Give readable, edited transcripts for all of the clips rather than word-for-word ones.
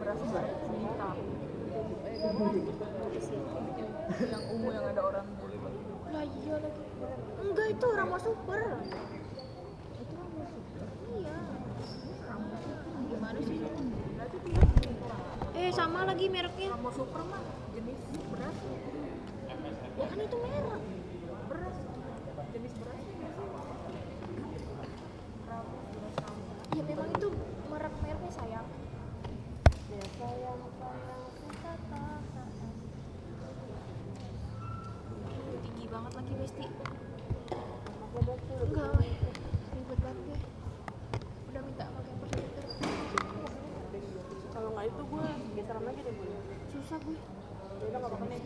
beras nggak hitam. Yang ungu yang ada orang. Lah iya lagi. Enggak, itu Rama Super. Itu Rama Super. Iya. Rama Super Gimana sih? berarti dia Sama lagi mereknya. Rama Super mah jenis beras. Ya kan itu merek. Beras jenis berasnya nggak sih? Rama beras Rama. Ya memang itu mereknya sayang. Ya sayang Tinggi banget lagi Besti. betul. Enggak, ribet banget deh. Udah minta pakai prosedur. Kalau nggak itu gue geseran lagi deh gue. Susah gue. Ya udah nggak apa-apa nih.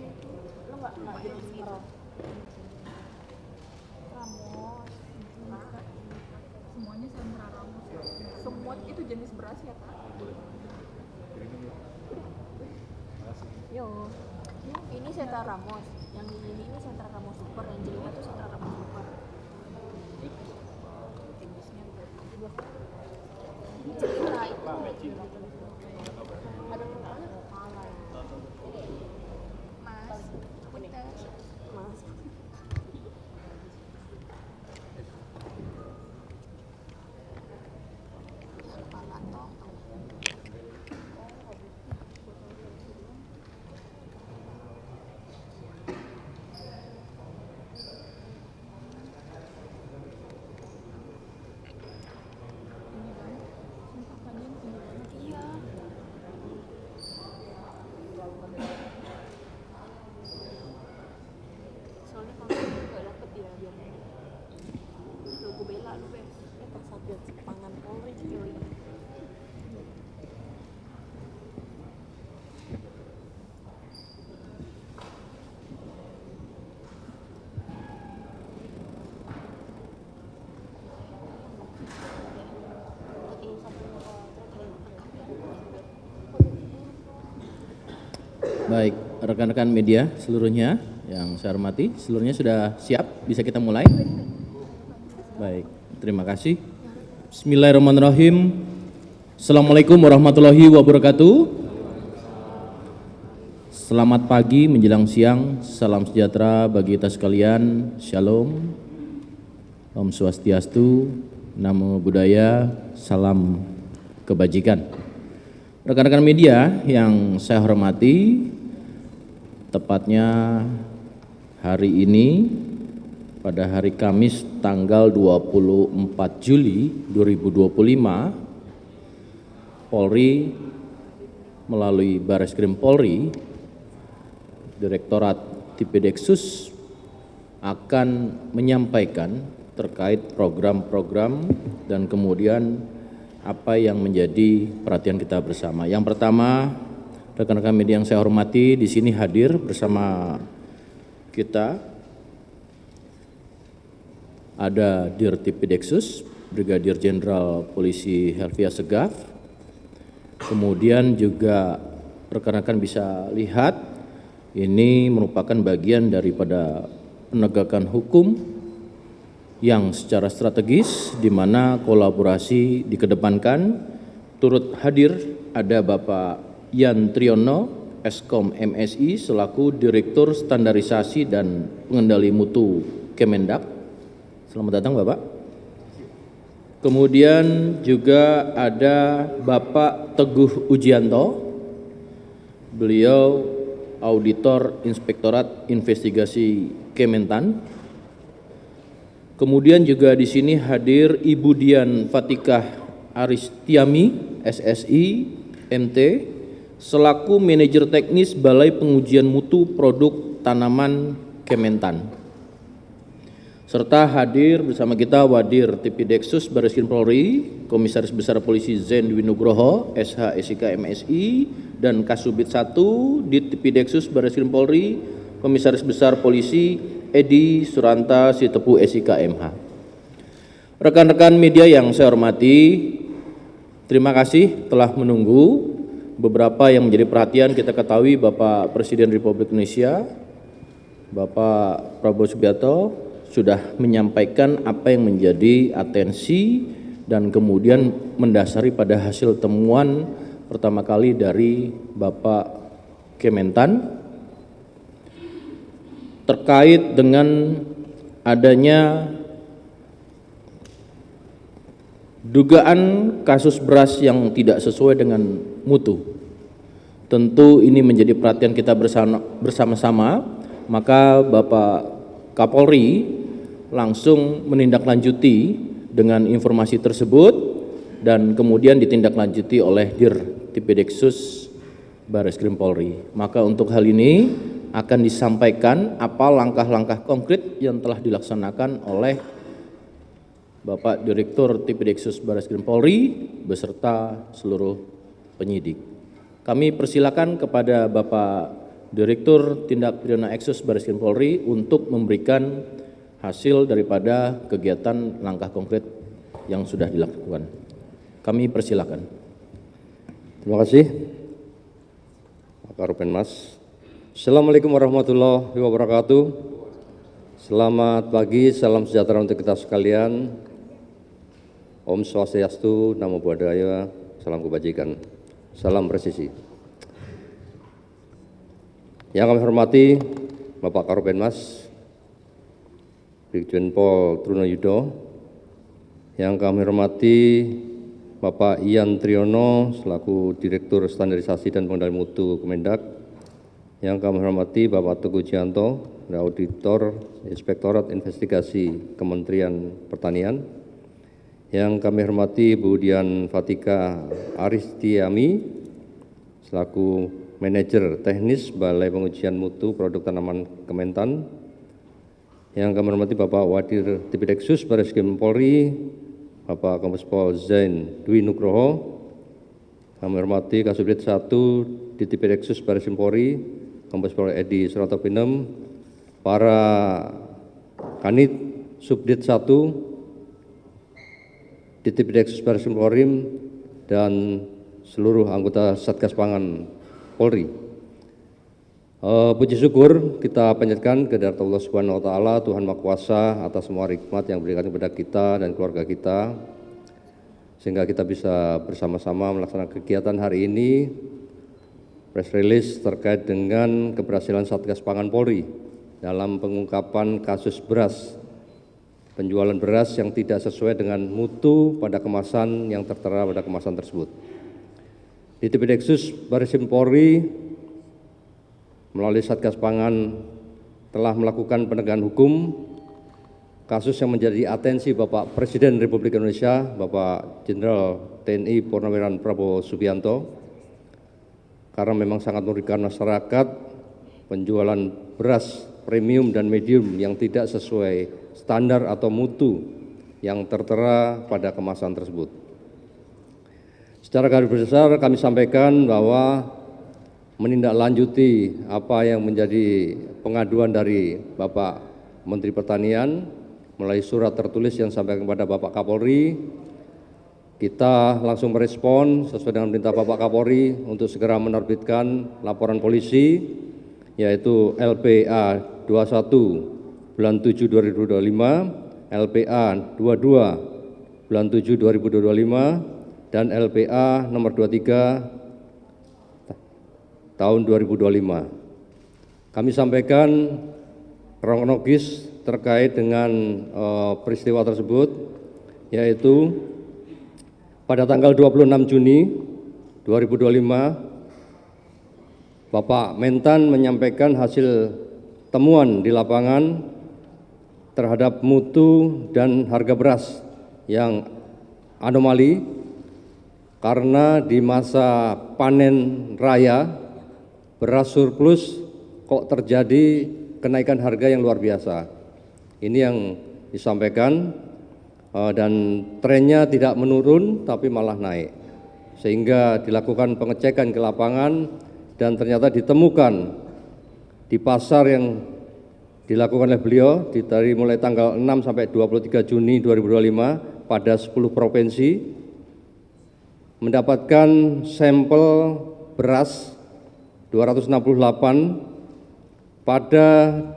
Lo nggak jadi sekarang. Ramos. Semuanya sentra Ramos. Semua itu jenis beras ya kak? Yo. Ini sentra Ramos. Yang ini sentra Ramos Super. Yang jelek itu sentra Ramos Super. Jenisnya Cerita itu. ada namanya malai. Mas. Punten. Mas. Kepala toh. Iya. Soalnya kalau nggak dapet ya biar logo bela lu Bes. Persatuan Pangan Polri cuy. Baik, rekan-rekan media seluruhnya yang saya hormati, seluruhnya sudah siap? Bisa kita mulai? Baik, terima kasih. Bismillahirrahmanirrahim. Assalamualaikum warahmatullahi wabarakatuh. Selamat pagi menjelang siang, salam sejahtera bagi kita sekalian. Shalom, Om Swastiastu, Namo Buddhaya, salam kebajikan. Rekan-rekan media yang saya hormati, tepatnya hari ini pada hari Kamis tanggal 24 Juli 2025, Polri melalui Bareskrim Polri, Direktorat Tipideksus akan menyampaikan terkait program-program dan kemudian apa yang menjadi perhatian kita bersama. Yang pertama, rekan-rekan media yang saya hormati, di sini hadir bersama kita ada Dirtipideksus, Brigadir Jenderal Polisi Helvia Segaf. Kemudian juga rekan-rekan bisa lihat ini merupakan bagian daripada penegakan hukum yang secara strategis di mana kolaborasi dikedepankan. Turut hadir ada Bapak Yan Triyono, Eskom MSI selaku Direktur Standarisasi dan Pengendali Mutu Kemendak. Selamat datang Bapak. Kemudian juga ada Bapak Teguh Ujianto, beliau Auditor Inspektorat Investigasi Kementan. Kemudian juga di sini hadir Ibu Dian Fatikah Aristiami, SSI, MT, selaku Manajer Teknis Balai Pengujian Mutu Produk Tanaman Kementan. Serta hadir bersama kita Wadir Tipideksus Bareskrim Polri, Komisaris Besar Polisi Zen Dwi Nugroho, SH SIK MSI, dan Kasubit 1 di Tipideksus Bareskrim Polri, Komisaris Besar Polisi Edi Suranta Sitepu SIK MH. Rekan-rekan media yang saya hormati, terima kasih telah menunggu. Beberapa yang menjadi perhatian kita ketahui Bapak Presiden Republik Indonesia, Bapak Prabowo Subianto sudah menyampaikan apa yang menjadi atensi dan kemudian mendasari pada hasil temuan pertama kali dari Bapak Kementan terkait dengan adanya dugaan kasus beras yang tidak sesuai dengan mutu. Tentu ini menjadi perhatian kita bersama-sama, maka Bapak Kapolri langsung menindaklanjuti dengan informasi tersebut dan kemudian ditindaklanjuti oleh Dirtipideksus Bareskrim Polri. Maka untuk hal ini akan disampaikan apa langkah-langkah konkret yang telah dilaksanakan oleh Bapak Direktur Tipideksus Bareskrim Polri beserta seluruh penyidik. Kami persilakan kepada Bapak Direktur Tindak Pidana Eksus Bareskrim Polri untuk memberikan hasil daripada kegiatan langkah konkret yang sudah dilakukan. Kami persilakan. Terima kasih, Pak Karopenmas. Assalamualaikum warahmatullahi wabarakatuh. Selamat pagi, salam sejahtera untuk kita sekalian. Om Swastiastu, Namo Buddhaya, salam kebajikan, salam presisi. Yang kami hormati Bapak Karopenmas, Brigjen Pol Trunoyudo, yang kami hormati Bapak Ian Triyono selaku Direktur Standarisasi dan Pengendali Mutu Kemendak, yang kami hormati Bapak Teguh Jianto, Auditor Inspektorat Investigasi Kementerian Pertanian, yang kami hormati Bu Dian Fatika Aristiami selaku Manajer Teknis Balai Pengujian Mutu Produk Tanaman Kementan, yang kami hormati Bapak Wadir Tipideksus Bareskrim Polri, Bapak Kombes Pol Zain Dwi Nugroho, kami hormati Kasubdit 1 di Tipideksus Bareskrim Polri, Kombes Pol Edi Suratopinem, para Kanit Subdit 1 di Tipideksus Bareskrim Polri, dan seluruh anggota Satgas Pangan Polri. Puji syukur kita panjatkan kehadirat Allah Subhanahu wa taala, Tuhan Maha Kuasa, atas semua nikmat yang diberikan kepada kita dan keluarga kita, sehingga kita bisa bersama-sama melaksanakan kegiatan hari ini. Press release terkait dengan keberhasilan Satgas Pangan Polri dalam pengungkapan kasus beras, penjualan beras yang tidak sesuai dengan mutu pada kemasan yang tertera pada kemasan tersebut. Di Tipideksus Bareskrim Polri melalui Satgas Pangan telah melakukan penegakan hukum kasus yang menjadi atensi Bapak Presiden Republik Indonesia, Bapak Jenderal TNI Purnawirawan Prabowo Subianto, karena memang sangat merugikan masyarakat penjualan beras premium dan medium yang tidak sesuai standar atau mutu yang tertera pada kemasan tersebut. Secara garis besar kami sampaikan bahwa menindaklanjuti apa yang menjadi pengaduan dari Bapak Menteri Pertanian melalui surat tertulis yang disampaikan kepada Bapak Kapolri, kita langsung merespon sesuai dengan perintah Bapak Kapolri untuk segera menerbitkan laporan polisi, yaitu LPA 21 bulan 7 2025, LPA 22 bulan 7 2025, dan LPA nomor 23 tahun 2025. Kami sampaikan kronologis terkait dengan peristiwa tersebut, yaitu pada tanggal 26 Juni 2025, Bapak Mentan menyampaikan hasil temuan di lapangan terhadap mutu dan harga beras yang anomali karena di masa panen raya beras surplus kok terjadi kenaikan harga yang luar biasa. Ini yang disampaikan dan trennya tidak menurun tapi malah naik, sehingga dilakukan pengecekan ke lapangan dan ternyata ditemukan di pasar yang dilakukan oleh beliau dari mulai tanggal 6 sampai 23 Juni 2025 pada 10 provinsi mendapatkan sampel beras 268 pada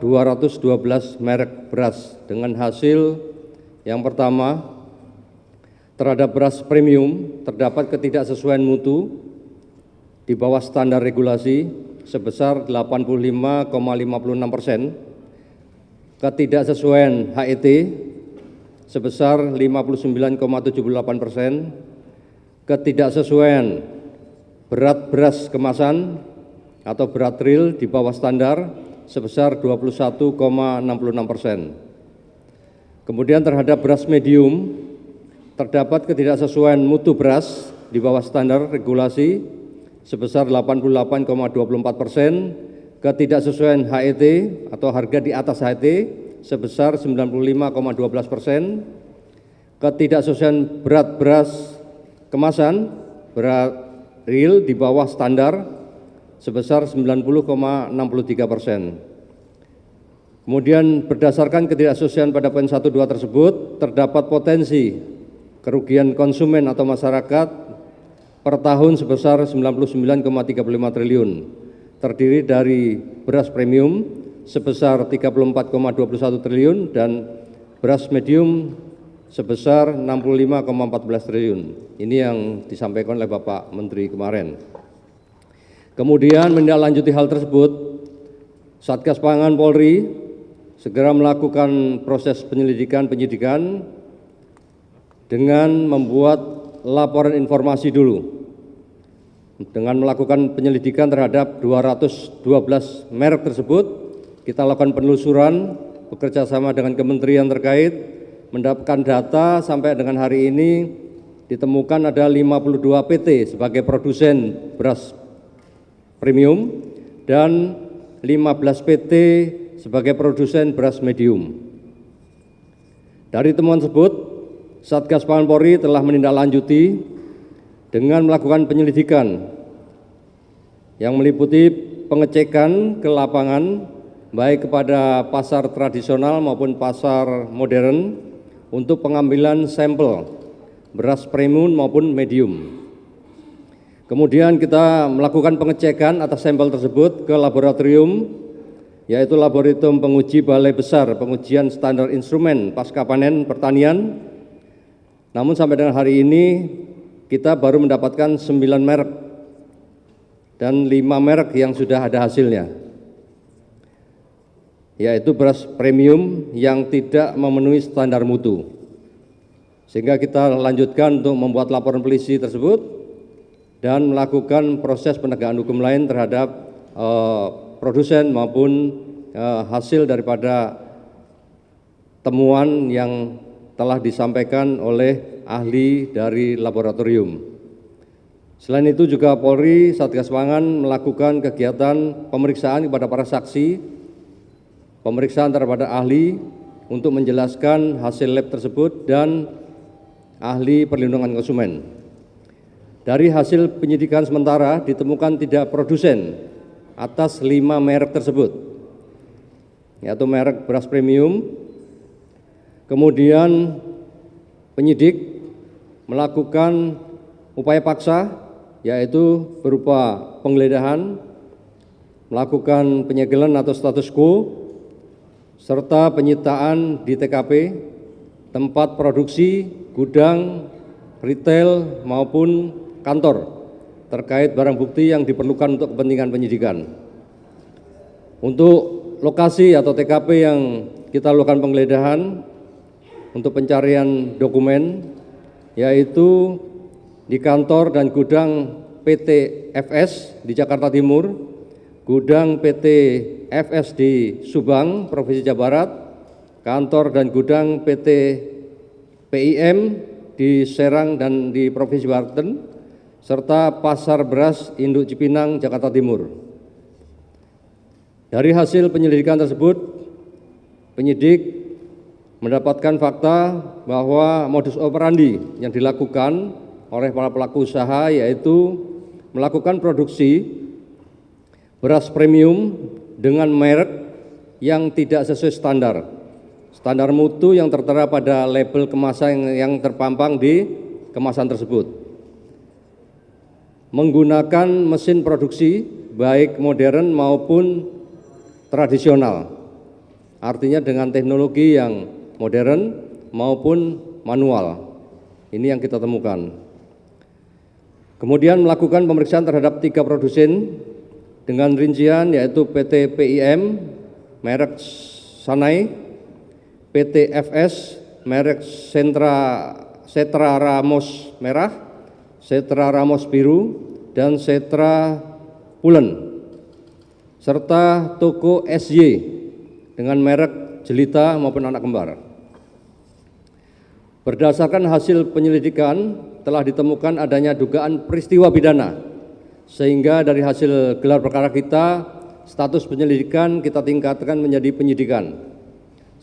212 merek beras dengan hasil yang pertama, terhadap beras premium terdapat ketidaksesuaian mutu di bawah standar regulasi sebesar 85,56%, ketidaksesuaian HET sebesar 59,78%, ketidaksesuaian berat beras kemasan atau berat real di bawah standar sebesar 21,66%. Kemudian terhadap beras medium, terdapat ketidaksesuaian mutu beras di bawah standar regulasi sebesar 88,24%, ketidaksesuaian HET atau harga di atas HET sebesar 95,12%, ketidaksesuaian berat beras kemasan berat real di bawah standar sebesar 90,63%. Kemudian berdasarkan ketidaksesuaian pada poin 1, 2 tersebut, terdapat potensi kerugian konsumen atau masyarakat per tahun sebesar 99,35 triliun, terdiri dari beras premium sebesar 34,21 triliun dan beras medium sebesar 65,14 triliun. Ini yang disampaikan oleh Bapak Menteri kemarin. Kemudian menindaklanjuti hal tersebut, Satgas Pangan Polri segera melakukan proses penyidikan dengan membuat laporan informasi dulu. Dengan melakukan penyelidikan terhadap 212 merek tersebut, kita lakukan penelusuran bekerja sama dengan kementerian terkait, mendapatkan data sampai dengan hari ini ditemukan ada 52 PT sebagai produsen beras premium dan 15 PT sebagai produsen beras medium. Dari temuan tersebut, Satgas Pangan Polri telah menindaklanjuti dengan melakukan penyelidikan yang meliputi pengecekan ke lapangan baik kepada pasar tradisional maupun pasar modern untuk pengambilan sampel beras premium maupun medium. Kemudian kita melakukan pengecekan atas sampel tersebut ke laboratorium, yaitu Laboratorium Penguji Balai Besar Pengujian Standar Instrumen Pasca Panen Pertanian. Namun sampai dengan hari ini kita baru mendapatkan 9 merek dan 5 merek yang sudah ada hasilnya, yaitu beras premium yang tidak memenuhi standar mutu. Sehingga kita lanjutkan untuk membuat laporan polisi tersebut dan melakukan proses penegakan hukum lain terhadap produsen maupun hasil daripada temuan yang telah disampaikan oleh ahli dari laboratorium. Selain itu juga Polri Satgas Pangan melakukan kegiatan pemeriksaan kepada para saksi, pemeriksaan terhadap ahli untuk menjelaskan hasil lab tersebut dan ahli perlindungan konsumen. Dari hasil penyidikan sementara ditemukan tidak produsen atas 5 merek tersebut, yaitu merek beras premium. Kemudian penyidik melakukan upaya paksa, yaitu berupa penggeledahan, melakukan penyegelan atau status quo, serta penyitaan di TKP, tempat produksi, gudang, retail maupun kantor terkait barang bukti yang diperlukan untuk kepentingan penyidikan. Untuk lokasi atau TKP yang kita lakukan penggeledahan untuk pencarian dokumen, yaitu di kantor dan gudang PT FS di Jakarta Timur, gudang PT FS di Subang, Provinsi Jawa Barat, kantor dan gudang PT PIM di Serang dan di Provinsi Banten, serta pasar beras induk Cipinang, Jakarta Timur. Dari hasil penyelidikan tersebut, penyidik mendapatkan fakta bahwa modus operandi yang dilakukan oleh para pelaku usaha yaitu melakukan produksi beras premium dengan merek yang tidak sesuai standar mutu yang tertera pada label kemasan yang terpampang di kemasan tersebut, menggunakan mesin produksi baik modern maupun tradisional, artinya dengan teknologi yang modern maupun manual. Ini yang kita temukan. Kemudian melakukan pemeriksaan terhadap 3 produsen dengan rincian yaitu PT PIM, merek Sanai, PT FS, merek Setra Ramos Merah, Setra Ramos Biru, dan Setra Pulen, serta toko SY dengan merek Jelita maupun anak kembar. Berdasarkan hasil penyelidikan telah ditemukan adanya dugaan peristiwa pidana, sehingga dari hasil gelar perkara kita, status penyelidikan kita tingkatkan menjadi penyidikan.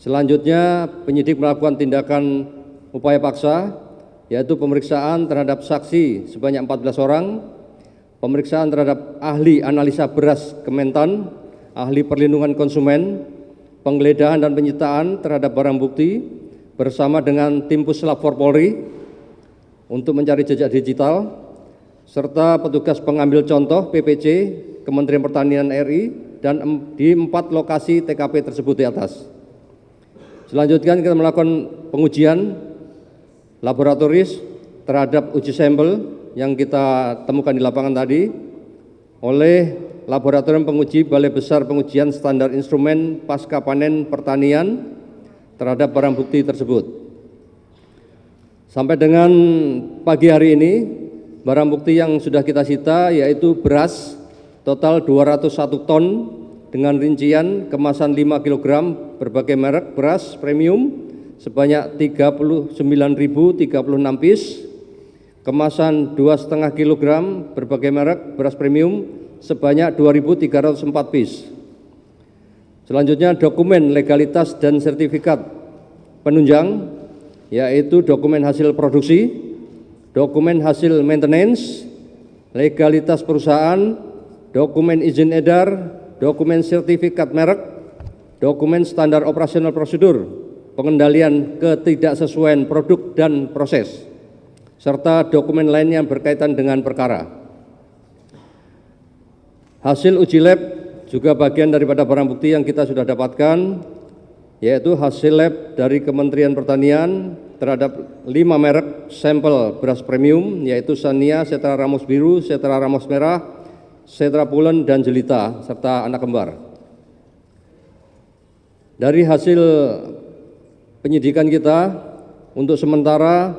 Selanjutnya penyidik melakukan tindakan upaya paksa, yaitu pemeriksaan terhadap saksi sebanyak 14 orang, pemeriksaan terhadap ahli analisa beras Kementan, ahli perlindungan konsumen, penggeledahan dan penyitaan terhadap barang bukti bersama dengan tim Puslap 4 Polri untuk mencari jejak digital, serta petugas pengambil contoh PPC Kementerian Pertanian RI dan di 4 lokasi TKP tersebut di atas. Selanjutnya kita melakukan pengujian laboratoris terhadap uji sampel yang kita temukan di lapangan tadi oleh Laboratorium Penguji Balai Besar Pengujian Standar Instrumen Pasca Panen Pertanian terhadap barang bukti tersebut. Sampai dengan pagi hari ini, barang bukti yang sudah kita sita yaitu beras total 201 ton dengan rincian kemasan 5 kg berbagai merek beras premium sebanyak 39.036 piece, kemasan 2,5 kg berbagai merek beras premium sebanyak 2.304 piece. Selanjutnya dokumen legalitas dan sertifikat penunjang, yaitu dokumen hasil produksi, dokumen hasil maintenance, legalitas perusahaan, dokumen izin edar, dokumen sertifikat merek, dokumen standar operasional prosedur, pengendalian ketidaksesuaian produk dan proses, serta dokumen lain yang berkaitan dengan perkara. Hasil uji lab juga bagian daripada barang bukti yang kita sudah dapatkan, yaitu hasil lab dari Kementerian Pertanian terhadap 5 merek sampel beras premium, yaitu Sania, Setra Ramos Biru, Setra Ramos Merah, Setra Pulen, dan Jelita, serta anak kembar. Dari hasil penyidikan kita, untuk sementara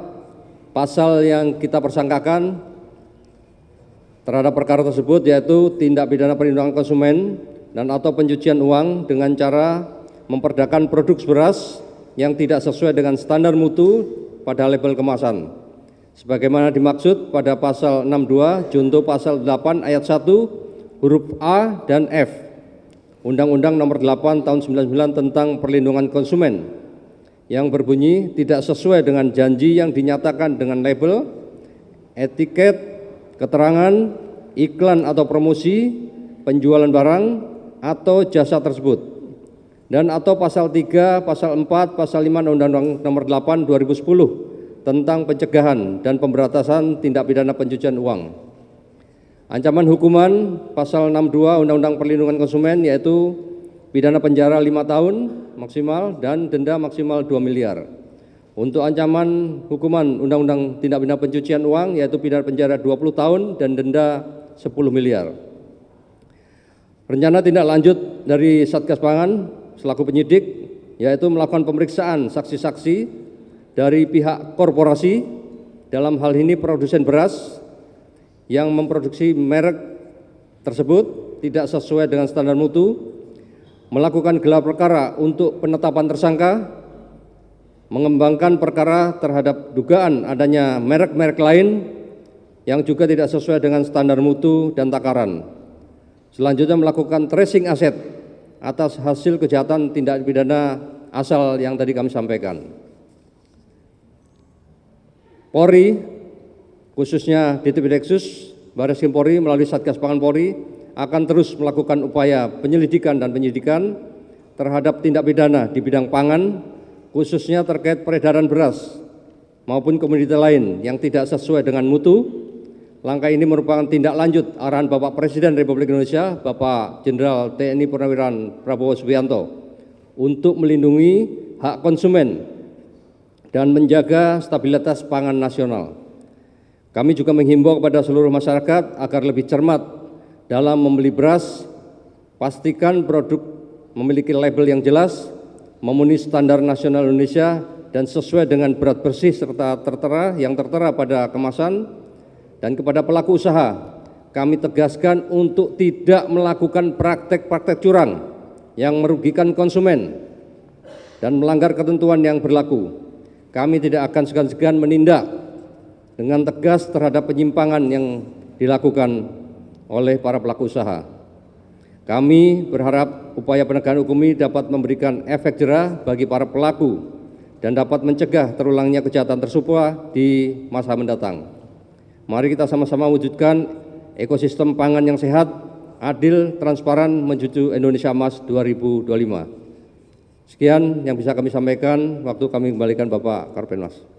pasal yang kita persangkakan terhadap perkara tersebut yaitu tindak pidana perlindungan konsumen dan atau pencucian uang dengan cara memperdakan produk beras yang tidak sesuai dengan standar mutu pada label kemasan, sebagaimana dimaksud pada pasal 62 junto pasal 8 ayat 1 huruf A dan F Undang-Undang Nomor 8 Tahun 99 tentang Perlindungan Konsumen, yang berbunyi tidak sesuai dengan janji yang dinyatakan dengan label, etiket, keterangan, iklan atau promosi, penjualan barang atau jasa tersebut, dan atau pasal 3, pasal 4, pasal 5 Undang-Undang Nomor 8 2010 tentang pencegahan dan pemberantasan tindak pidana pencucian uang. Ancaman hukuman pasal 62 Undang-Undang Perlindungan Konsumen yaitu pidana penjara 5 tahun maksimal dan denda maksimal 2 miliar. Untuk ancaman hukuman Undang-Undang Tindak Pidana Pencucian Uang yaitu pidana penjara 20 tahun dan denda 10 miliar. Rencana tindak lanjut dari Satgas Pangan selaku penyidik yaitu melakukan pemeriksaan saksi-saksi dari pihak korporasi, dalam hal ini produsen beras yang memproduksi merek tersebut tidak sesuai dengan standar mutu, melakukan gelar perkara untuk penetapan tersangka, mengembangkan perkara terhadap dugaan adanya merek-merek lain yang juga tidak sesuai dengan standar mutu dan takaran. Selanjutnya melakukan tracing aset atas hasil kejahatan tindak pidana asal yang tadi kami sampaikan. Polri, khususnya Ditpideksus Barreskrim Polri melalui Satgas Pangan Polri akan terus melakukan upaya penyelidikan dan penyidikan terhadap tindak pidana di bidang pangan, khususnya terkait peredaran beras maupun komoditas lain yang tidak sesuai dengan mutu. Langkah ini merupakan tindak lanjut arahan Bapak Presiden Republik Indonesia, Bapak Jenderal TNI Purnawirawan Prabowo Subianto, untuk melindungi hak konsumen dan menjaga stabilitas pangan nasional. Kami juga menghimbau kepada seluruh masyarakat agar lebih cermat dalam membeli beras, pastikan produk memiliki label yang jelas, memenuhi standar nasional Indonesia, dan sesuai dengan berat bersih serta tertera pada kemasan. Dan kepada pelaku usaha, kami tegaskan untuk tidak melakukan praktek-praktek curang yang merugikan konsumen dan melanggar ketentuan yang berlaku. Kami tidak akan segan-segan menindak dengan tegas terhadap penyimpangan yang dilakukan oleh para pelaku usaha. Kami berharap upaya penegakan hukum ini dapat memberikan efek jerah bagi para pelaku dan dapat mencegah terulangnya kejahatan tersebut di masa mendatang. Mari kita sama-sama wujudkan ekosistem pangan yang sehat, adil, transparan menuju Indonesia Emas 2025. Sekian yang bisa kami sampaikan, waktu kami kembalikan Bapak Karpenmas.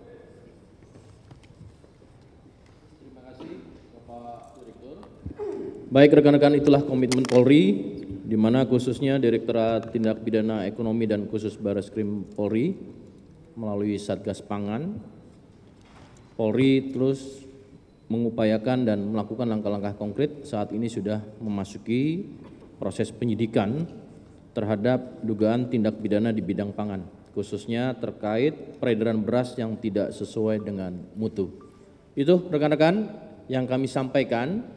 Baik rekan-rekan, itulah komitmen Polri, di mana khususnya Direktorat Tindak Pidana Ekonomi dan khusus Barreskrim Polri melalui Satgas Pangan. Polri terus mengupayakan dan melakukan langkah-langkah konkret, saat ini sudah memasuki proses penyidikan terhadap dugaan tindak pidana di bidang pangan, khususnya terkait peredaran beras yang tidak sesuai dengan mutu. Itu rekan-rekan yang kami sampaikan.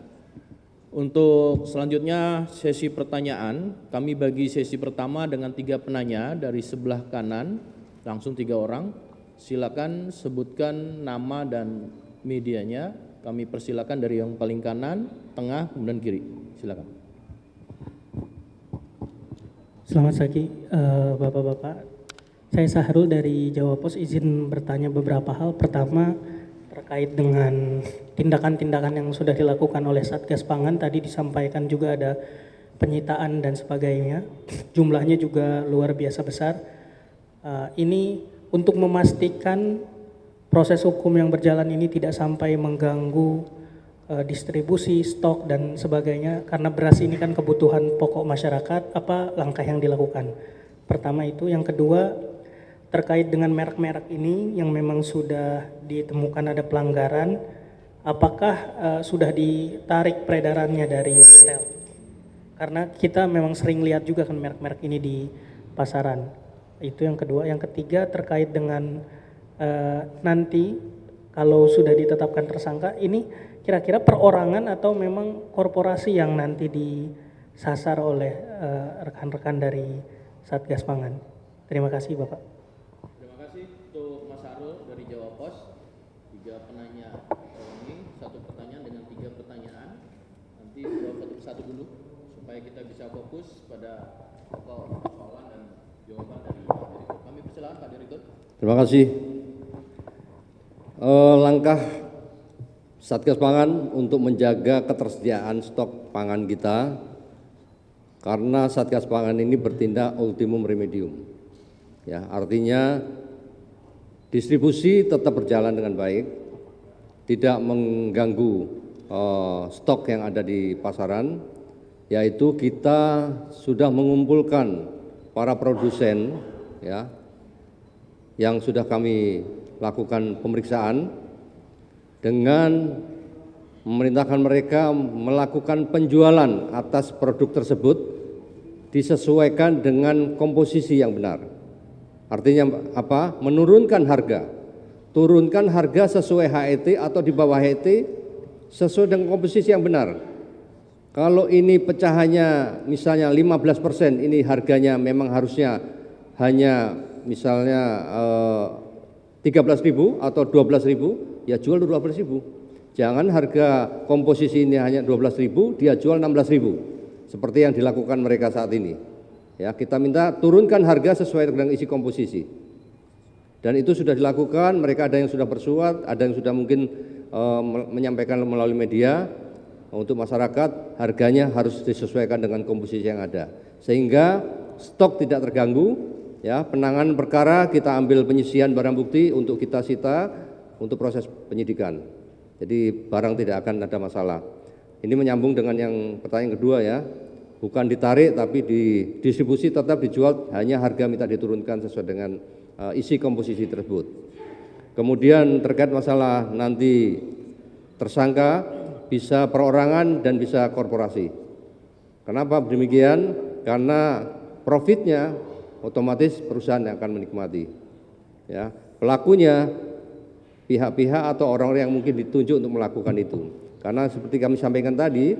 Untuk selanjutnya sesi pertanyaan, kami bagi sesi pertama dengan 3 penanya dari sebelah kanan, langsung 3 orang. Silakan sebutkan nama dan medianya. Kami persilakan dari yang paling kanan, tengah, kemudian kiri. Silakan. Selamat pagi Bapak-Bapak. Saya Sahrul dari Jawa Pos, izin bertanya beberapa hal. Pertama, terkait dengan tindakan-tindakan yang sudah dilakukan oleh Satgas Pangan, tadi disampaikan juga ada penyitaan dan sebagainya, jumlahnya juga luar biasa besar. Ini untuk memastikan proses hukum yang berjalan ini tidak sampai mengganggu distribusi, stok dan sebagainya, karena beras ini kan kebutuhan pokok masyarakat. Apa langkah yang dilakukan? Pertama itu. Yang kedua, terkait dengan merek-merek ini yang memang sudah ditemukan ada pelanggaran, apakah sudah ditarik peredarannya dari retail? Karena kita memang sering lihat juga kan merek-merek ini di pasaran. Itu yang kedua. Yang ketiga, terkait dengan nanti kalau sudah ditetapkan tersangka, ini kira-kira perorangan atau memang korporasi yang nanti disasar oleh rekan-rekan dari Satgas Pangan? Terima kasih Bapak. Untuk Mas Arul dari Jawa Pos, 3 penanya ini, 1 pertanyaan dengan 3 pertanyaan. Nanti jawab satu-satu dulu supaya kita bisa fokus pada pokok persoalan dan jawaban dari Pak Direktur. Kami persilakan Pak Direktur. Terima kasih. Langkah Satgas Pangan untuk menjaga ketersediaan stok pangan kita, karena Satgas Pangan ini bertindak ultimum remedium. Ya, artinya distribusi tetap berjalan dengan baik, tidak mengganggu stok yang ada di pasaran, yaitu kita sudah mengumpulkan para produsen ya, yang sudah kami lakukan pemeriksaan dengan memerintahkan mereka melakukan penjualan atas produk tersebut disesuaikan dengan komposisi yang benar. Artinya apa? Menurunkan harga. Turunkan harga sesuai HET atau di bawah HET sesuai dengan komposisi yang benar. Kalau ini pecahannya misalnya 15%, ini harganya memang harusnya hanya misalnya 13.000 atau 12.000, ya jual 12.000. Jangan harga komposisi ini hanya 12.000, dia jual 16.000. Seperti yang dilakukan mereka saat ini. Ya, kita minta turunkan harga sesuai dengan isi komposisi. Dan itu sudah dilakukan, mereka ada yang sudah bersurat, ada yang sudah mungkin menyampaikan melalui media. Untuk masyarakat, harganya harus disesuaikan dengan komposisi yang ada. Sehingga stok tidak terganggu, ya, penanganan perkara kita ambil penyisian barang bukti untuk kita sita untuk proses penyidikan. Jadi barang tidak akan ada masalah. Ini menyambung dengan yang pertanyaan kedua ya. Bukan ditarik tapi didistribusi tetap dijual, hanya harga minta diturunkan sesuai dengan isi komposisi tersebut. Kemudian terkait masalah nanti tersangka, bisa perorangan dan bisa korporasi. Kenapa demikian? Karena profitnya otomatis perusahaan yang akan menikmati. Ya, pelakunya pihak-pihak atau orang-orang yang mungkin ditunjuk untuk melakukan itu. Karena seperti kami sampaikan tadi,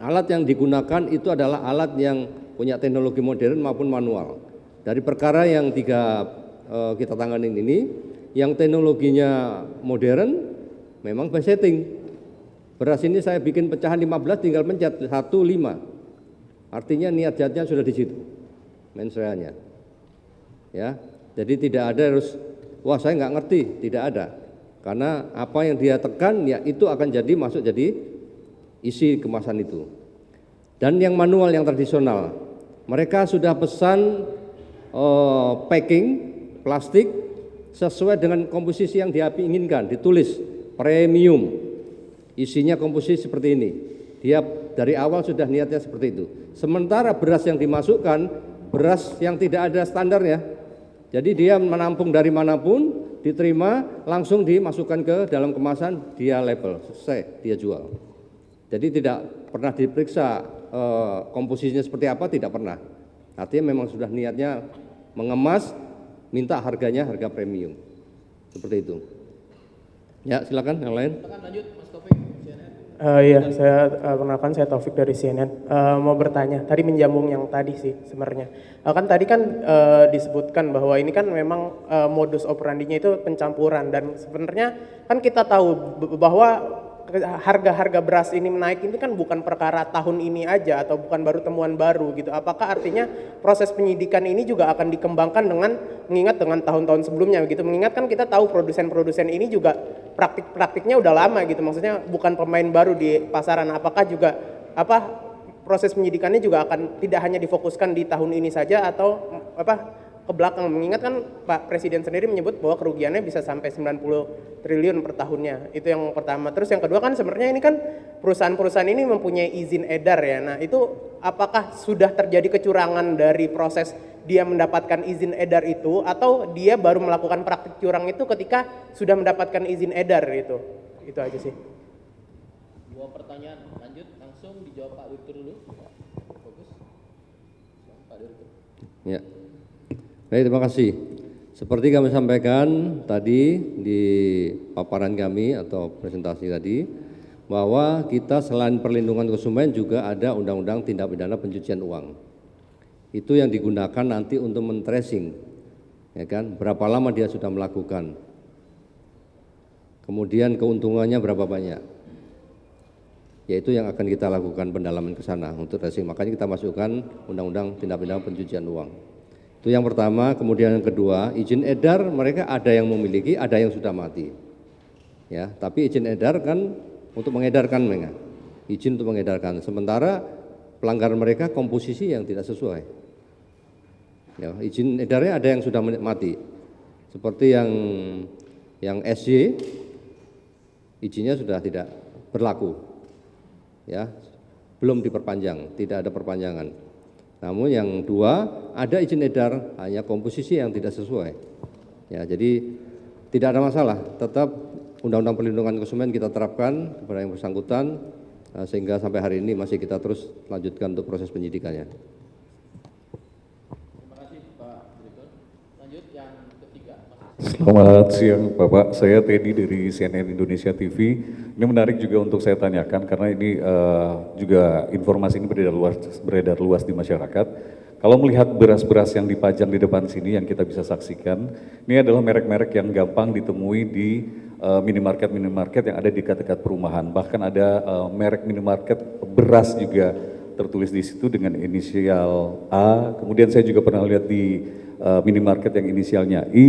alat yang digunakan itu adalah alat yang punya teknologi modern maupun manual. Dari perkara yang kita tanganin ini, yang teknologinya modern memang by setting. Beras ini saya bikin pecahan 15 tinggal pencet 1, 5. Artinya niat jahatnya sudah di situ, mensreanya. Ya, jadi tidak ada harus, wah saya nggak ngerti, tidak ada. Karena apa yang dia tekan, ya itu akan masuk jadi isi kemasan itu. Dan yang manual, yang tradisional, mereka sudah pesan packing plastik sesuai dengan komposisi yang dia inginkan, ditulis premium, isinya komposisi seperti ini. Dia dari awal sudah niatnya seperti itu. Sementara beras yang dimasukkan, beras yang tidak ada standarnya. Jadi dia menampung dari manapun, diterima, langsung dimasukkan ke dalam kemasan, dia label, selesai, dia jual. Jadi tidak pernah diperiksa komposisinya seperti apa, tidak pernah. Artinya memang sudah niatnya mengemas, minta harganya harga premium. Seperti itu. Ya, silakan yang lain. Silakan lanjut, Mas Taufik. Iya, saya perkenalkan, saya Taufik dari CNN. Mau bertanya, tadi menjambung yang tadi sih sebenarnya. Kan tadi kan disebutkan bahwa ini kan memang modus operandinya itu pencampuran, dan sebenarnya kan kita tahu bahwa harga-harga beras ini menaik ini kan bukan perkara tahun ini aja atau bukan baru temuan baru gitu. Apakah artinya proses penyidikan ini juga akan dikembangkan dengan mengingat dengan tahun-tahun sebelumnya gitu. Mengingat kan kita tahu produsen-produsen ini juga praktik-praktiknya udah lama gitu. Maksudnya bukan pemain baru di pasaran. Apakah juga proses penyidikannya juga akan tidak hanya difokuskan di tahun ini saja atau ke belakang, mengingat kan Pak Presiden sendiri menyebut bahwa kerugiannya bisa sampai 90 triliun per tahunnya. Itu yang pertama. Terus yang kedua kan sebenarnya ini kan perusahaan-perusahaan ini mempunyai izin edar ya. Nah itu apakah sudah terjadi kecurangan dari proses dia mendapatkan izin edar itu, atau dia baru melakukan praktik curang itu ketika sudah mendapatkan izin edar itu? Itu aja sih. Dua pertanyaan, lanjut langsung dijawab Pak Direktur dulu. Fokus. Pak Direktur. Ya. Baik, terima kasih. Seperti kami sampaikan tadi di paparan kami atau presentasi tadi, bahwa kita selain perlindungan konsumen juga ada undang-undang tindak pidana pencucian uang. Itu yang digunakan nanti untuk men-tracing, ya kan? Berapa lama dia sudah melakukan, kemudian keuntungannya berapa banyak. Yaitu yang akan kita lakukan pendalaman ke sana untuk tracing. Makanya kita masukkan undang-undang tindak pidana pencucian uang. Itu yang pertama. Kemudian yang kedua, izin edar mereka ada yang memiliki, ada yang sudah mati. Ya, tapi izin edar kan untuk mengedarkan mereka. Izin untuk mengedarkan. Sementara pelanggaran mereka komposisi yang tidak sesuai. Ya, izin edarnya ada yang sudah mati. Seperti yang SY, izinnya sudah tidak berlaku. Ya, belum diperpanjang, tidak ada perpanjangan. Namun yang dua, ada izin edar, hanya komposisi yang tidak sesuai. Ya, jadi tidak ada masalah, tetap Undang-Undang Perlindungan Konsumen kita terapkan kepada yang bersangkutan, sehingga sampai hari ini masih kita terus lanjutkan untuk proses penyidikannya. Terima kasih Pak Direktur. Lanjut yang ketiga. Selamat siang Bapak, saya Teddy dari CNN Indonesia TV. Ini menarik juga untuk saya tanyakan karena ini juga informasi ini beredar luas di masyarakat. Kalau melihat beras-beras yang dipajang di depan sini yang kita bisa saksikan, ini adalah merek-merek yang gampang ditemui di minimarket yang ada di dekat-dekat perumahan. Bahkan ada merek minimarket beras juga tertulis di situ dengan inisial A. Kemudian saya juga pernah lihat di minimarket yang inisialnya I.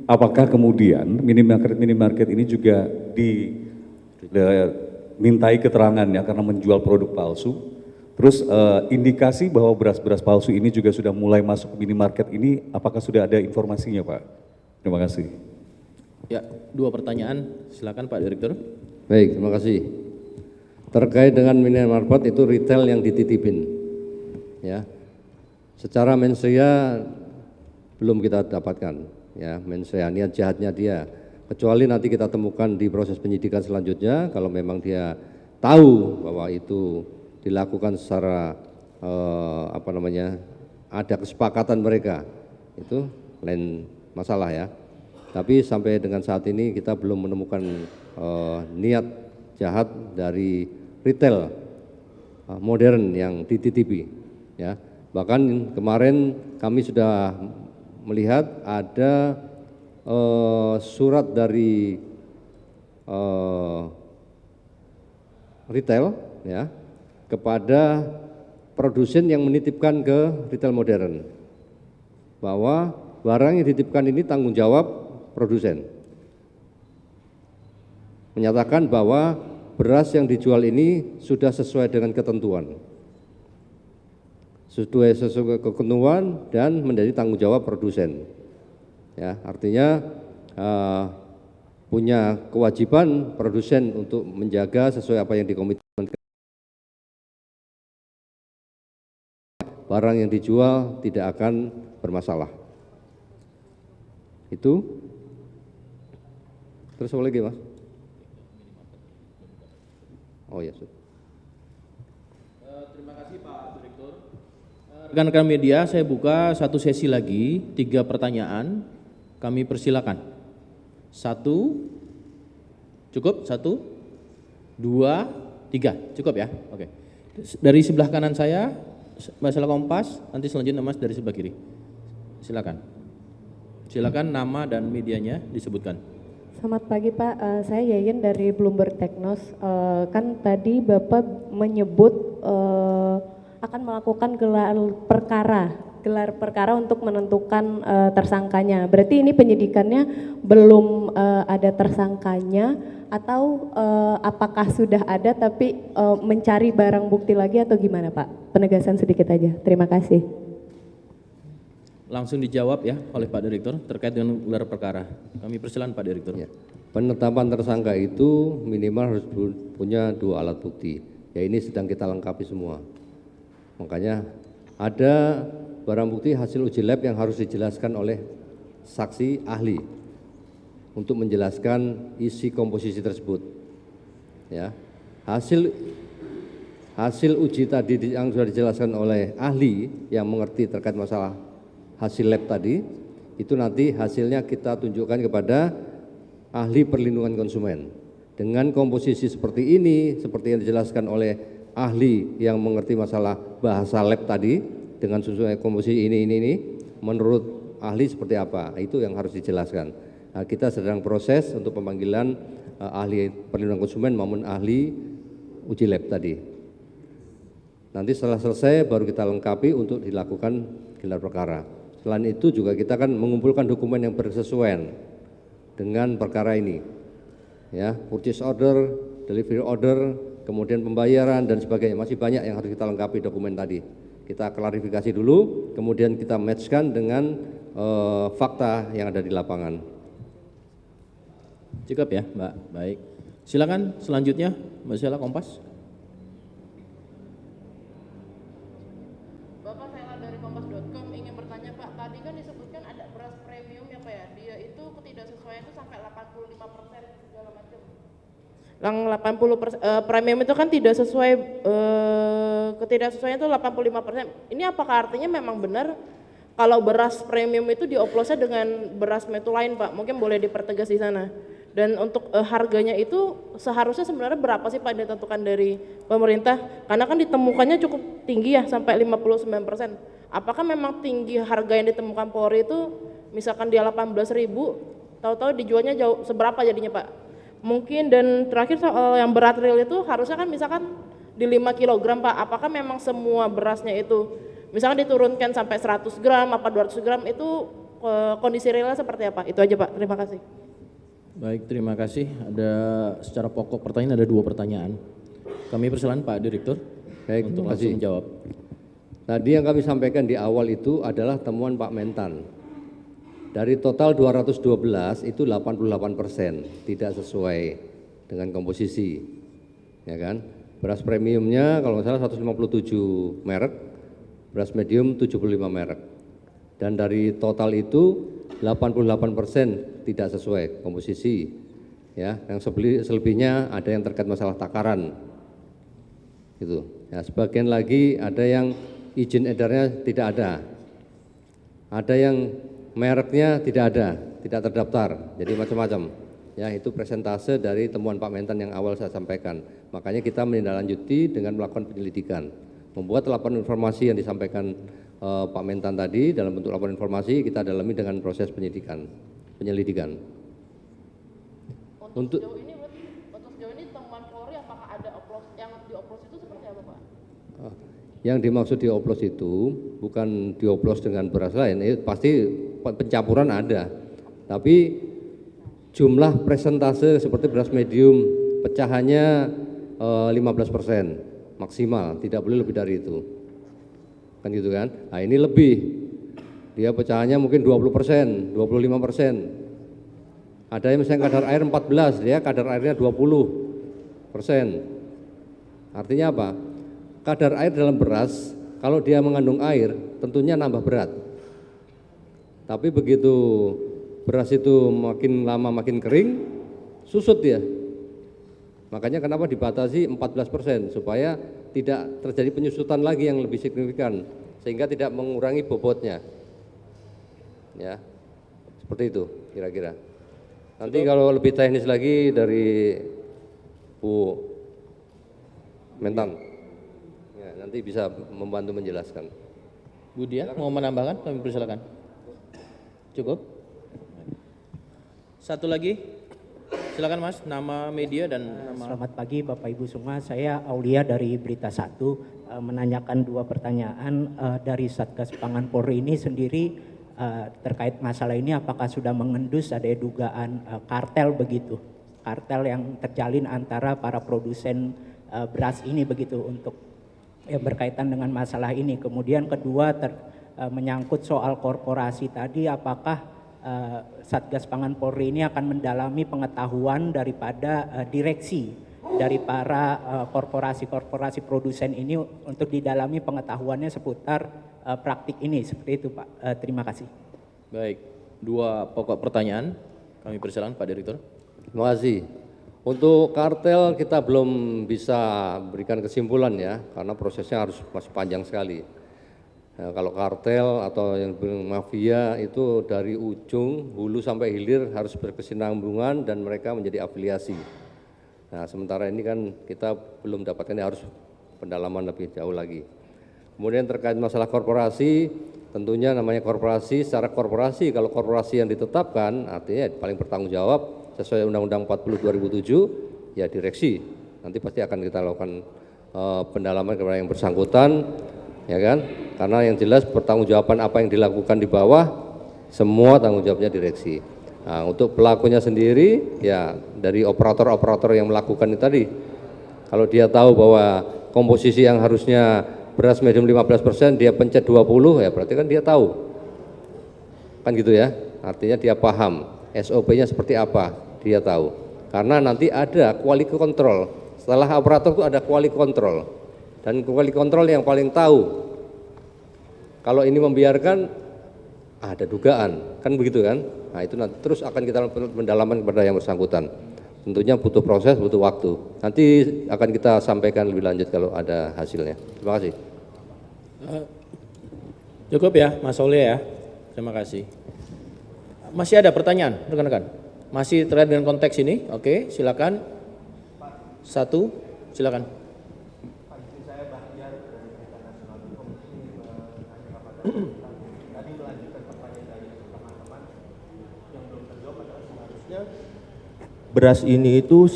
Apakah kemudian minimarket ini juga dimintai keterangannya karena menjual produk palsu? Terus indikasi bahwa beras-beras palsu ini juga sudah mulai masuk ke minimarket ini, apakah sudah ada informasinya Pak? Terima kasih. Ya, dua pertanyaan, silakan Pak Direktur. Baik, terima kasih. Terkait dengan minimarket itu retail yang dititipin, ya. Secara mensrea belum kita dapatkan, ya, mensrea niat jahatnya dia. Kecuali nanti kita temukan di proses penyidikan selanjutnya, kalau memang dia tahu bahwa itu dilakukan secara ada kesepakatan mereka, itu lain masalah ya. Tapi sampai dengan saat ini kita belum menemukan niat jahat dari retail modern yang dititipi ya. Bahkan kemarin kami sudah melihat ada surat dari retail ya kepada produsen yang menitipkan ke retail modern bahwa barang yang dititipkan ini tanggung jawab produsen. Menyatakan bahwa beras yang dijual ini sudah sesuai dengan ketentuan. Sesuai ketentuan dan menjadi tanggung jawab produsen. Ya, artinya punya kewajiban produsen untuk menjaga sesuai apa yang dikomitmen. Barang yang dijual tidak akan bermasalah. Itu. Terus apa lagi, Mas? Oh ya, sudah. Terima kasih Pak Direktur. Rekan-rekan media, saya buka satu sesi lagi, 3 pertanyaan. Kami persilakan. 1, cukup? 1, 2, 3, cukup ya? Oke. Dari sebelah kanan saya, masalah Kompas, nanti selanjutnya Mas dari sebelah kiri. Silakan. Silakan nama dan medianya disebutkan. Selamat pagi Pak, saya Yayen dari Bloomberg Technos. Kan tadi Bapak menyebut akan melakukan gelar perkara untuk menentukan tersangkanya. Berarti ini penyidikannya belum ada tersangkanya atau apakah sudah ada tapi mencari barang bukti lagi atau gimana Pak? Penegasan sedikit aja. Terima kasih. Langsung dijawab ya oleh Pak Direktur terkait dengan gelar perkara. Kami persilakan Pak Direktur. Ya. Penetapan tersangka itu minimal harus punya 2 alat bukti. Ya ini sedang kita lengkapi semua. Makanya ada barang bukti hasil uji lab yang harus dijelaskan oleh saksi ahli untuk menjelaskan isi komposisi tersebut. Ya. Hasil uji tadi yang sudah dijelaskan oleh ahli yang mengerti terkait masalah hasil lab tadi, itu nanti hasilnya kita tunjukkan kepada ahli perlindungan konsumen. Dengan komposisi seperti ini, seperti yang dijelaskan oleh ahli yang mengerti masalah bahasa lab tadi, dengan sesuai komposisi ini, menurut ahli seperti apa, itu yang harus dijelaskan. Nah, kita sedang proses untuk pemanggilan ahli perlindungan konsumen maupun ahli uji lab tadi. Nanti setelah selesai baru kita lengkapi untuk dilakukan gelar perkara. Selain itu juga kita akan mengumpulkan dokumen yang bersesuaian dengan perkara ini. Ya, purchase order, delivery order, kemudian pembayaran dan sebagainya. Masih banyak yang harus kita lengkapi dokumen tadi. Kita klarifikasi dulu, kemudian kita matchkan dengan fakta yang ada di lapangan. Cukup ya, Mbak. Baik. Silakan selanjutnya, Mbak Sheila Kompas. Yang 80% premium itu kan tidak sesuai, ketidaksesuaian itu 85%. Ini apakah artinya memang benar kalau beras premium itu dioplosnya dengan beras metu lain Pak? Mungkin boleh dipertegas di sana. Dan untuk harganya itu seharusnya sebenarnya berapa sih Pak ditentukan dari pemerintah? Karena kan ditemukannya cukup tinggi ya sampai 59%. Apakah memang tinggi harga yang ditemukan Polri itu misalkan dia 18.000, tahu-tahu dijualnya jauh seberapa jadinya Pak? Mungkin dan terakhir soal yang berat real itu harusnya kan misalkan di 5 kg Pak, apakah memang semua berasnya itu misalkan diturunkan sampai 100 gram apa 200 gram itu kondisi realnya seperti apa? Itu aja Pak, terima kasih. Baik, terima kasih. Ada secara pokok pertanyaan ada 2 pertanyaan. Kami persilakan Pak Direktur untuk langsung menjawab. Tadi yang kami sampaikan di awal itu adalah temuan Pak Mentan. Dari total 212 itu 88% tidak sesuai dengan komposisi, ya kan? Beras premiumnya kalau nggak salah 157 merek, beras medium 75 merek. Dan dari total itu 88% tidak sesuai komposisi. Ya, yang selebihnya ada yang terkait masalah takaran. Gitu. Ya, sebagian lagi ada yang izin edarnya tidak ada. Ada yang mereknya tidak ada, tidak terdaftar. Jadi macam-macam. Ya, itu presentase dari temuan Pak Mentan yang awal saya sampaikan. Makanya kita menindaklanjuti dengan melakukan penyelidikan. Membuat laporan informasi yang disampaikan Pak Mentan tadi dalam bentuk laporan informasi kita dalami dengan proses penyelidikan. Untuk sejauh ini temuan Polri apakah ada yang dioplos itu seperti apa, Pak? Yang dimaksud dioplos itu bukan dioplos dengan beras lain, pasti pencampuran ada. Tapi jumlah presentase seperti beras medium pecahannya 15% maksimal, tidak boleh lebih dari itu. Kan gitu kan? Nah, ini lebih. Dia pecahannya mungkin 20%, 25%. Ada yang misalnya kadar air 14, dia kadar airnya 20%. Artinya apa? Kadar air dalam beras, kalau dia mengandung air, tentunya nambah berat. Tapi begitu beras itu makin lama makin kering, susut dia. Makanya kenapa dibatasi 14%, supaya tidak terjadi penyusutan lagi yang lebih signifikan, sehingga tidak mengurangi bobotnya. Ya, seperti itu kira-kira. Nanti kalau lebih teknis lagi dari Bu Mentan, ya, nanti bisa membantu menjelaskan. Bu Dia mau menambahkan? Kami persilakan. Cukup? Satu lagi, silakan Mas, nama media dan nama. Selamat pagi Bapak Ibu semua, saya Aulia dari Berita 1, menanyakan 2 pertanyaan dari Satgas Pangan Polri ini sendiri. Terkait masalah ini apakah sudah mengendus ada dugaan kartel begitu, kartel yang terjalin antara para produsen beras ini begitu untuk berkaitan dengan masalah ini. Kemudian kedua menyangkut soal korporasi tadi, apakah Satgas Pangan Polri ini akan mendalami pengetahuan daripada direksi dari para korporasi-korporasi produsen ini untuk didalami pengetahuannya seputar praktik ini, seperti itu Pak. Terima kasih. Baik, 2 pokok pertanyaan kami persilakan Pak Direktur. Terima kasih. Untuk kartel kita belum bisa berikan kesimpulan ya, karena prosesnya masih panjang sekali. Nah, kalau kartel atau yang mafia itu dari ujung hulu sampai hilir harus berkesinambungan dan mereka menjadi afiliasi. Nah, sementara ini kan kita belum dapatkan, harus pendalaman lebih jauh lagi. Kemudian terkait masalah korporasi, tentunya namanya korporasi, secara korporasi kalau korporasi yang ditetapkan artinya paling bertanggung jawab sesuai Undang-Undang 40 2007 ya direksi. Nanti pasti akan kita lakukan pendalaman kepada yang bersangkutan, ya kan? Karena yang jelas pertanggungjawaban apa yang dilakukan di bawah semua tanggung jawabnya direksi. Nah, untuk pelakunya sendiri ya dari operator-operator yang melakukan itu tadi. Kalau dia tahu bahwa komposisi yang harusnya beras medium 15% dia pencet 20, ya berarti kan dia tahu. Kan gitu ya. Artinya dia paham SOP-nya seperti apa, dia tahu. Karena nanti ada quality control. Setelah operator itu ada quality control. Dan quality control yang paling tahu. Kalau ini membiarkan ada dugaan, kan begitu kan? Nah, itu nanti terus akan kita pendalaman kepada yang bersangkutan. Tentunya butuh proses, butuh waktu. Nanti akan kita sampaikan lebih lanjut kalau ada hasilnya. Terima kasih. Cukup ya Mas Aulia ya, terima kasih. Masih ada pertanyaan rekan-rekan? Masih terkait dengan konteks ini? Oke, silakan. 1, silakan. Tadi melanjutkan pertanyaan dari teman-teman yang belum terjawab adalah seharusnya beras ini itu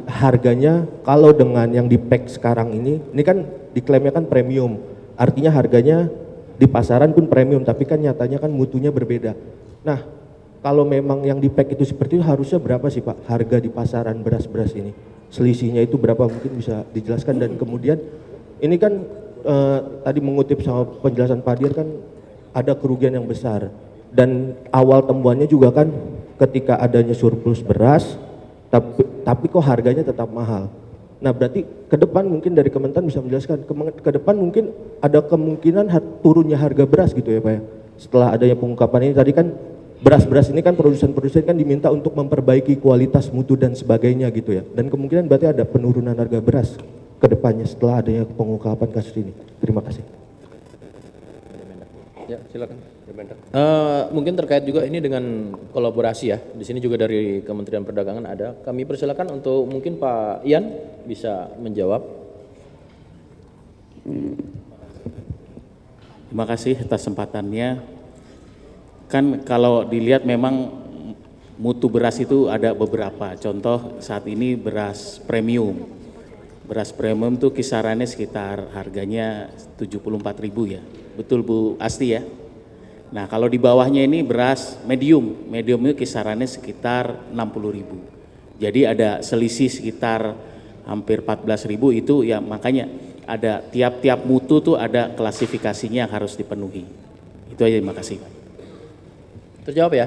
harganya kalau dengan yang di pack sekarang ini kan diklaimnya kan premium, artinya harganya di pasaran pun premium, tapi kan nyatanya kan mutunya berbeda. Nah, kalau memang yang di pack itu seperti itu harusnya berapa sih Pak harga di pasaran beras-beras ini? Selisihnya itu berapa, mungkin bisa dijelaskan. Dan kemudian ini kan tadi mengutip sama penjelasan Pak Dir kan ada kerugian yang besar, dan awal temuannya juga kan ketika adanya surplus beras tapi kok harganya tetap mahal. Nah, berarti ke depan mungkin dari Kementan bisa menjelaskan, ke depan mungkin ada kemungkinan turunnya harga beras gitu ya Pak ya, setelah adanya pengungkapan ini. Tadi kan beras-beras ini kan produsen-produsen kan diminta untuk memperbaiki kualitas mutu dan sebagainya gitu ya. Dan kemungkinan berarti ada penurunan harga beras ke depannya setelah adanya pengungkapan kasus ini. Terima kasih. Ya, silakan. Mungkin terkait juga ini dengan kolaborasi ya. Di sini juga dari Kementerian Perdagangan ada. Kami persilakan untuk mungkin Pak Ian bisa menjawab. Terima kasih atas kesempatannya. Kan kalau dilihat memang mutu beras itu ada beberapa. Contoh saat ini beras premium. Beras premium itu kisarannya sekitar harganya 74.000 ya. Betul Bu Asti ya? Nah kalau di bawahnya ini beras medium. Medium itu kisarannya sekitar 60.000. Jadi ada selisih sekitar hampir 14.000 itu ya, makanya ada tiap-tiap mutu tuh ada klasifikasinya yang harus dipenuhi. Itu aja, terima kasih Pak. Terjawab ya,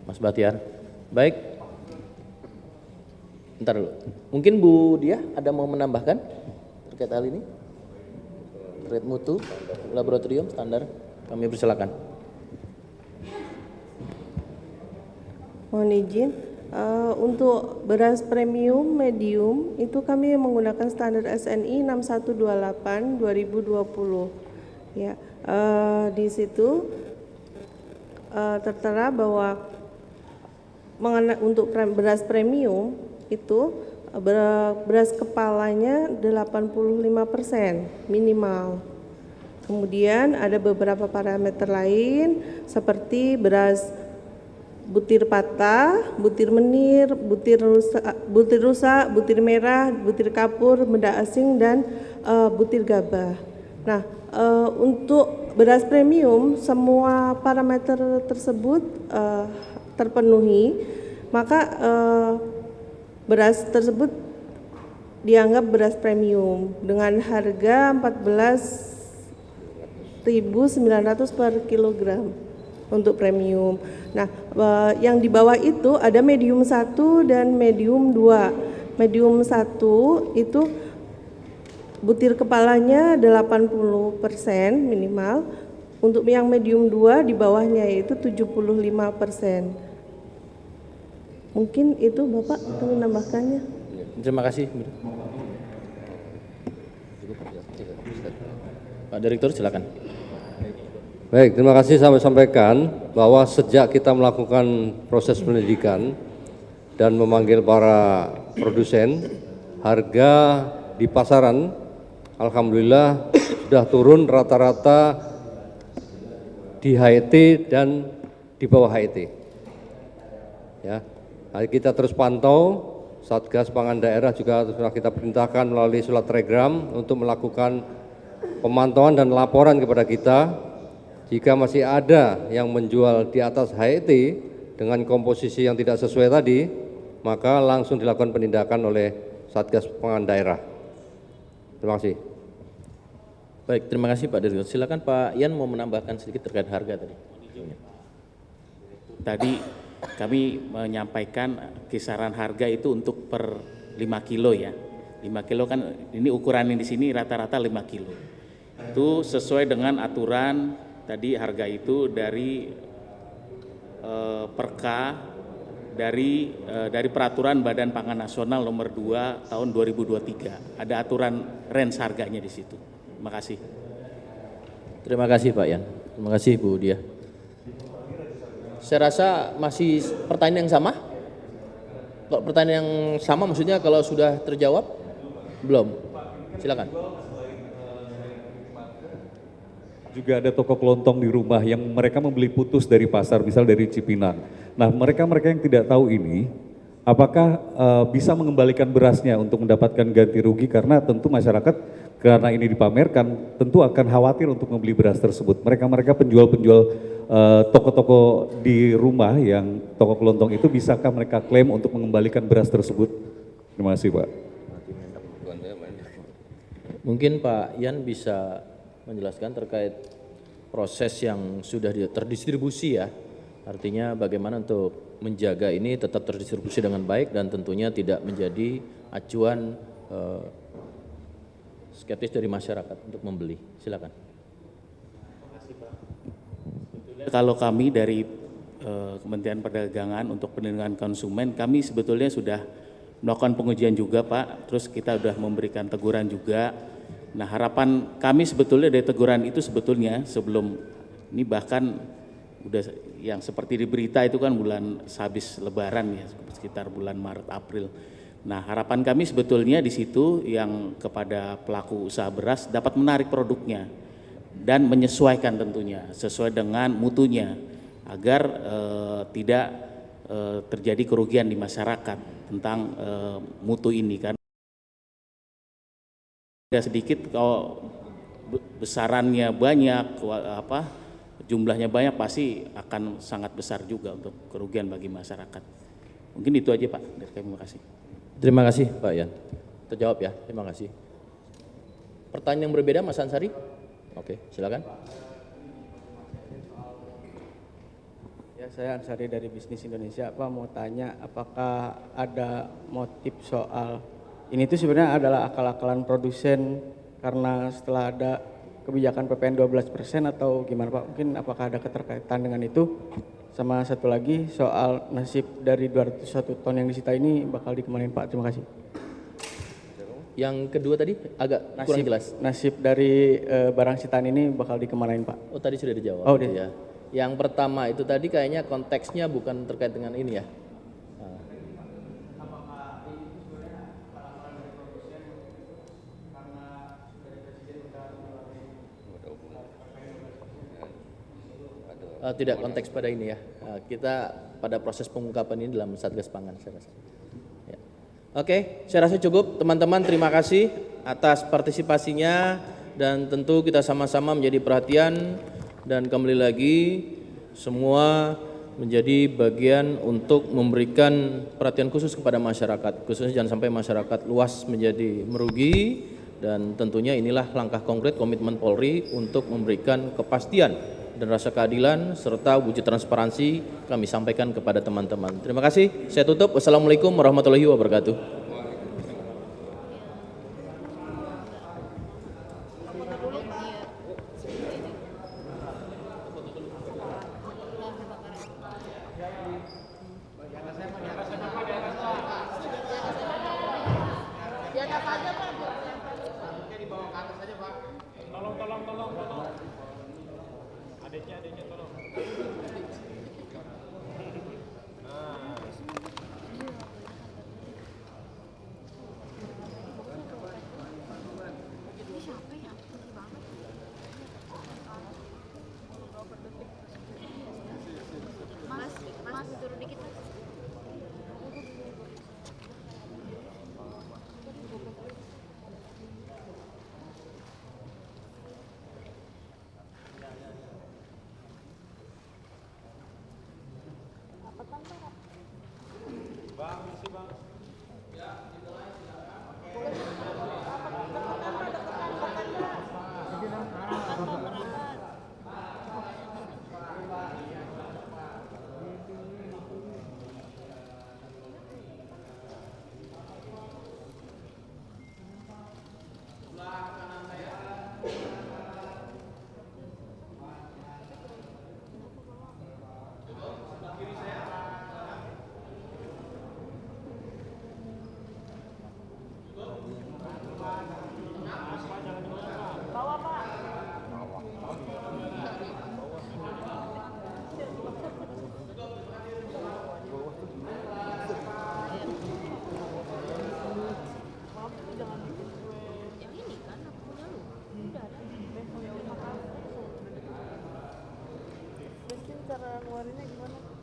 Mas Batiar. Baik. Bentar dulu. Mungkin Bu Dia ada mau menambahkan terkait hal ini? Terkait mutu, laboratorium, standar. Kami persilakan. Mohon izin, untuk beras premium medium itu kami menggunakan standar SNI 6128 2020. Ya, di situ tertera bahwa untuk beras premium itu beras kepalanya 85% minimal. Kemudian ada beberapa parameter lain seperti beras butir patah, butir menir, butir rusak, butir merah, butir kapur, benda asing, dan butir gabah. Nah, untuk beras premium semua parameter tersebut terpenuhi, maka beras tersebut dianggap beras premium dengan harga 14.900 per kilogram untuk premium. Nah, yang di bawah itu ada medium 1 dan medium 2. Medium 1 itu butir kepalanya 80% minimal. Untuk yang medium 2 di bawahnya yaitu 75%. Mungkin itu Bapak ingin menambahkannya. Terima kasih. Pak Direktur silakan. Baik, terima kasih. Saya sampaikan bahwa sejak kita melakukan proses penyelidikan dan memanggil para produsen, harga di pasaran alhamdulillah sudah turun rata-rata di HET dan di bawah HET. Ya, kita terus pantau. Satgas Pangan Daerah juga sudah kita perintahkan melalui surat telegram untuk melakukan pemantauan dan laporan kepada kita. Jika masih ada yang menjual di atas HET dengan komposisi yang tidak sesuai tadi, maka langsung dilakukan penindakan oleh Satgas Pangan Daerah. Terima kasih. Baik, terima kasih Pak Direktur. Silakan Pak Ian mau menambahkan sedikit terkait harga tadi. Tadi kami menyampaikan kisaran harga itu untuk per 5 kilo ya. 5 kilo kan ini ukurannya di sini rata-rata 5 kilo. Itu sesuai dengan aturan tadi harga itu dari Perka dari peraturan Badan Pangan Nasional nomor 2 tahun 2023. Ada aturan range harganya di situ. Terima kasih. Terima kasih Pak Ian. Terima kasih Bu Dia. Saya rasa masih pertanyaan yang sama. Kalau pertanyaan yang sama maksudnya kalau sudah terjawab? Belum. Silakan. Juga ada toko kelontong di rumah yang mereka membeli putus dari pasar, misal dari Cipinang. Nah, mereka yang tidak tahu ini, apakah bisa mengembalikan berasnya untuk mendapatkan ganti rugi, karena tentu masyarakat karena ini dipamerkan tentu akan khawatir untuk membeli beras tersebut. Mereka penjual-penjual toko-toko di rumah yang toko kelontong itu, bisakah mereka klaim untuk mengembalikan beras tersebut? Terima kasih Pak. Mungkin Pak Ian bisa menjelaskan terkait proses yang sudah terdistribusi ya. Artinya bagaimana untuk menjaga ini tetap terdistribusi dengan baik dan tentunya tidak menjadi acuan skeptis dari masyarakat untuk membeli. Silakan. Kalau kami dari Kementerian Perdagangan untuk perlindungan konsumen, kami sebetulnya sudah melakukan pengujian juga Pak, terus kita sudah memberikan teguran juga. Nah harapan kami sebetulnya dari teguran itu sebetulnya sebelum ini bahkan udah yang seperti di berita itu kan bulan habis Lebaran ya, sekitar bulan Maret April. Nah harapan kami sebetulnya di situ yang kepada pelaku usaha beras dapat menarik produknya dan menyesuaikan tentunya sesuai dengan mutunya agar tidak terjadi kerugian di masyarakat tentang mutu ini kan. Tidak sedikit kalau besarannya banyak, jumlahnya banyak pasti akan sangat besar juga untuk kerugian bagi masyarakat. Mungkin itu aja Pak dari kami, terima kasih. Terima kasih Pak Yan. Terjawab ya, terima kasih. Pertanyaan yang berbeda Mas Ansari? Oke, silakan. Ya, saya Ansari dari Bisnis Indonesia. Pak mau tanya, apakah ada motif soal ini tuh sebenarnya adalah akal-akalan produsen karena setelah ada kebijakan PPN 12% atau gimana Pak? Mungkin apakah ada keterkaitan dengan itu? Sama satu lagi soal nasib dari 201 ton yang disita ini bakal dikemanain Pak? Terima kasih. Yang kedua tadi agak kurang jelas. Nasib dari barang sitaan ini bakal dikemanain Pak? Oh tadi sudah dijawab. Oh, ya. Yang pertama itu tadi kayaknya konteksnya bukan terkait dengan ini ya. Tidak konteks pada ini ya. Kita pada proses pengungkapan ini dalam Satgas Pangan saya rasa. Ya. Oke, saya rasa cukup teman-teman. Terima kasih atas partisipasinya dan tentu kita sama-sama menjadi perhatian dan kembali lagi semua menjadi bagian untuk memberikan perhatian khusus kepada masyarakat. Khususnya jangan sampai masyarakat luas menjadi merugi dan tentunya inilah langkah konkret komitmen Polri untuk memberikan kepastian dan rasa keadilan serta wujud transparansi kami sampaikan kepada teman-teman. Terima kasih. Saya tutup. Wassalamualaikum warahmatullahi wabarakatuh. Cara ngeluarinnya gimana?